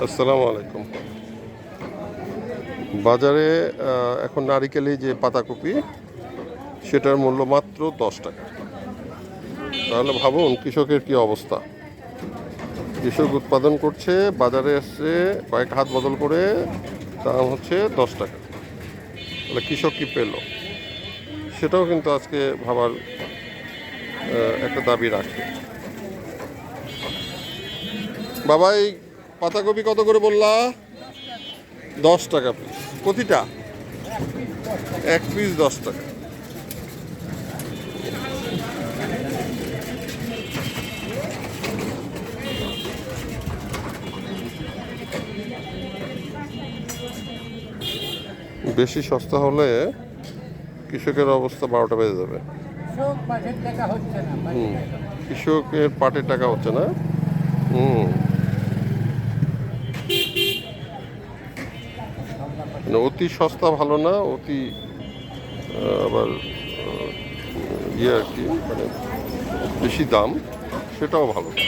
আসসালামু আলাইকুম। বাজারে এখন নারিকেলি যে পাতাকপি সেটার মূল্য মাত্র 10 টাকা। তাহলে ভাবুন কৃষকের কি অবস্থা। কৃষক উৎপাদন করছে, বাজারে এসছে, কয়েক হাত বদল করে দাম হচ্ছে 10 টাকা। তাহলে কৃষক কি পেল, সেটাও কিন্তু আজকে ভাবার একটা দাবি রাখে। বাবা, এই পাতাকপি কত করে বললা? 10 টাকা পিস। প্রতিটা এক পিস 10 টাকা। বেশি সস্তা হলে কৃষকের অবস্থা 12টা বেজে যাবে। কৃষকের পাটের টাকা হচ্ছে না। মানে অতি সস্তা ভালো না, অতি আবার ইয়ে আর কি, মানে বেশি দাম সেটাও ভালো না।